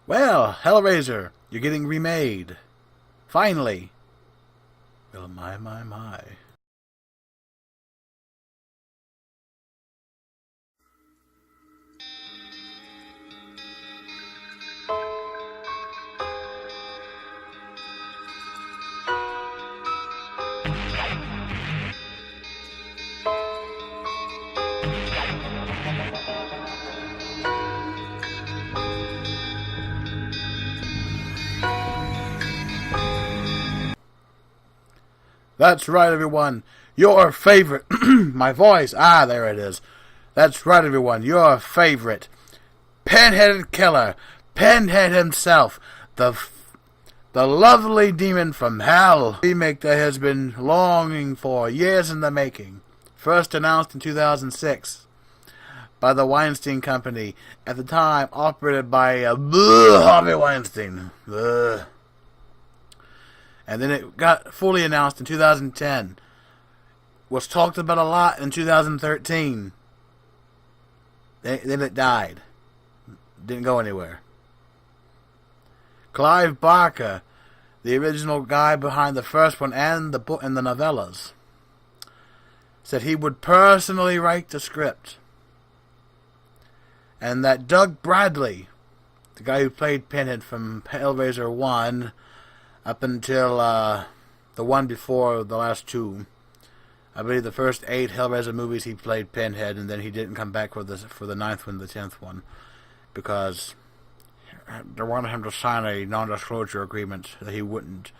Well, Hellraiser, you're getting remade. Finally. Well, my. That's right, everyone. Your favorite... my voice. Ah, there it is. That's right, everyone. Your favorite pinheaded killer. Pinhead himself. The lovely demon from hell. Remake that has been longing for years in the making. First announced in 2006 by the Weinstein Company. At the time, operated by Harvey Weinstein. And then it got fully announced in 2010. Was talked about a lot in 2013. Then it died. Didn't go anywhere. Clive Barker, the original guy behind the first one and the book and the novellas, said he would personally write the script. And that Doug Bradley, the guy who played Pinhead from Hellraiser 1 up until the one before the last two. I believe the first 8 Hellraiser movies he played Pinhead, and then he didn't come back for the 9th one, the 10th one, because they wanted him to sign a non-disclosure agreement that he wouldn't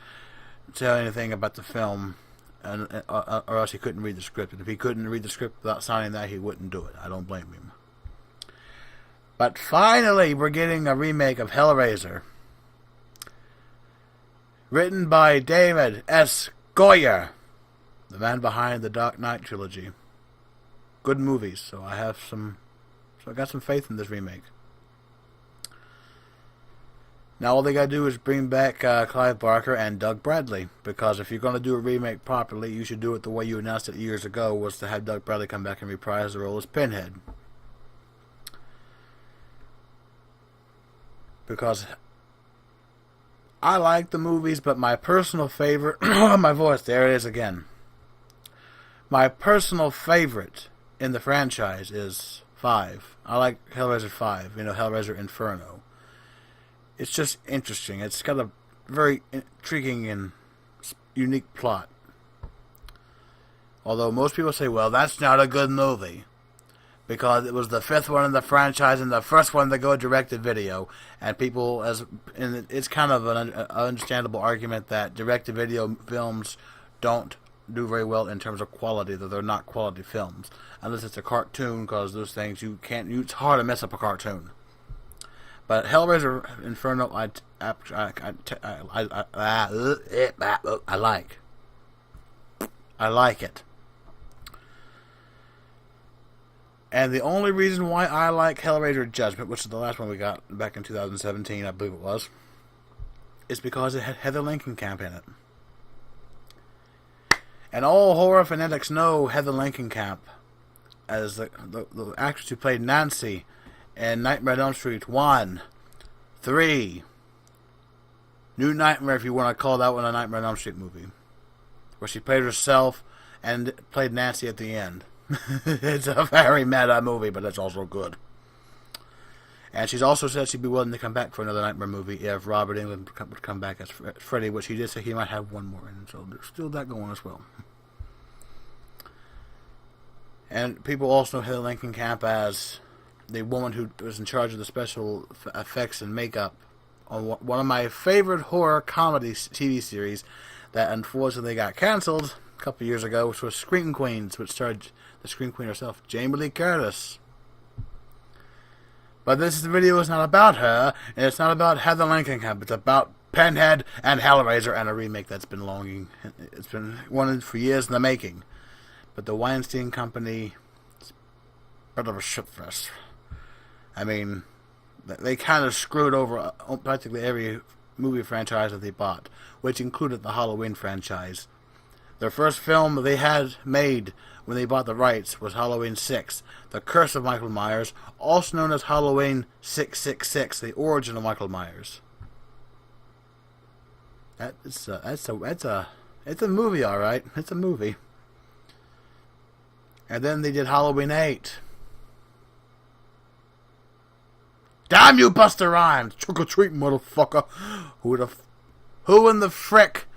tell anything about the film, or else he couldn't read the script. And if he couldn't read the script without signing that, he wouldn't do it. I don't blame him. But finally, we're getting a remake of Hellraiser. Written by David S. Goyer, the man behind the Dark Knight trilogy. Good movies, so I got some faith in this remake. Now all they gotta do is bring back Clive Barker and Doug Bradley, because if you're gonna do a remake properly, you should do it the way you announced it years ago, was to have Doug Bradley come back and reprise the role as Pinhead. Because I like the movies, but my personal favorite... my voice, there it is again. My personal favorite in the franchise is 5. I like Hellraiser 5, Hellraiser Inferno. It's just interesting. It's got a very intriguing and unique plot. Although most people say, well, that's not a good movie, because it was the 5th one in the franchise and the first one to go direct-to-video, and it's kind of an understandable argument that direct-to-video films don't do very well in terms of quality, that they're not quality films, unless it's a cartoon, because those things it's hard to mess up a cartoon. But Hellraiser Inferno, I like. I like it. And the only reason why I like Hellraiser Judgment, which is the last one we got back in 2017, I believe it was, is because it had Heather Langenkamp in it. And all horror fanatics know Heather Langenkamp as the actress who played Nancy in Nightmare on Elm Street 1, 3, New Nightmare, if you want to call that one a Nightmare on Elm Street movie, where she played herself and played Nancy at the end. It's a very meta movie, but it's also good. And she's also said she'd be willing to come back for another Nightmare movie if Robert Englund would come back as Freddy, which he did say he might have one more in, so there's still that going as well. And people also know Heather Langenkamp as the woman who was in charge of the special effects and makeup on one of my favorite horror comedy TV series that unfortunately got cancelled a couple years ago, which was Scream Queens, which starred the Scream Queen herself, Jamie Lee Curtis. But this video is not about her, and it's not about Heather Langenkamp. It's about Pinhead and Hellraiser and a remake that's been it's been wanted for years in the making. But the Weinstein Company, it's a bit of a shitfest. I mean, they kind of screwed over practically every movie franchise that they bought, which included the Halloween franchise. Their first film they had made when they bought the rights was Halloween 6, The Curse of Michael Myers, also known as Halloween 666, the origin of Michael Myers. It's a movie, all right. It's a movie. And then they did Halloween 8. Damn you, Buster Rhymes! Trick or treat, motherfucker! Who in the frick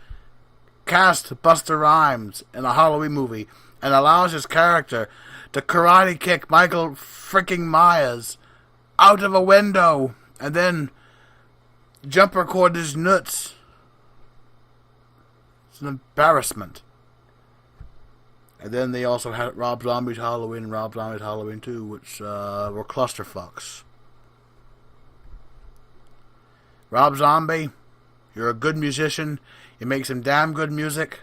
cast Buster Rhymes in a Halloween movie and allows his character to karate kick Michael freaking Myers out of a window and then jump record his nuts? It's an embarrassment. And then they also had Rob Zombie's Halloween and Rob Zombie's Halloween 2, which were clusterfucks. Rob Zombie, you're a good musician. You make some damn good music,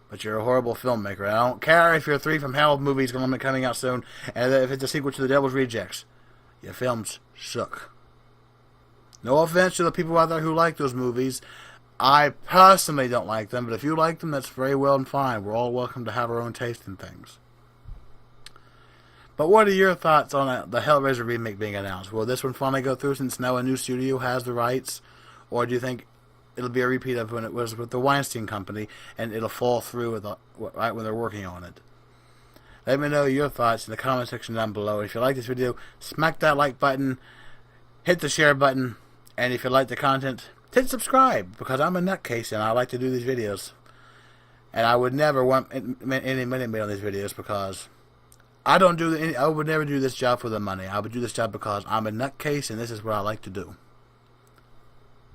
but you're a horrible filmmaker. And I don't care if your 3 from Hell movie is going to be coming out soon, and if it's a sequel to The Devil's Rejects. Your films suck. No offense to the people out there who like those movies. I personally don't like them, but if you like them, that's very well and fine. We're all welcome to have our own taste in things. But what are your thoughts on the Hellraiser remake being announced? Will this one finally go through since now a new studio has the rights? Or do you think it'll be a repeat of when it was with the Weinstein Company and it'll fall through right when they're working on it? Let me know your thoughts in the comment section down below. If you like this video, smack that like button, hit the share button, and if you like the content, hit subscribe, because I'm a nutcase and I like to do these videos. And I would never want any money made on these videos because I would never do this job for the money. I would do this job because I'm a nutcase and this is what I like to do.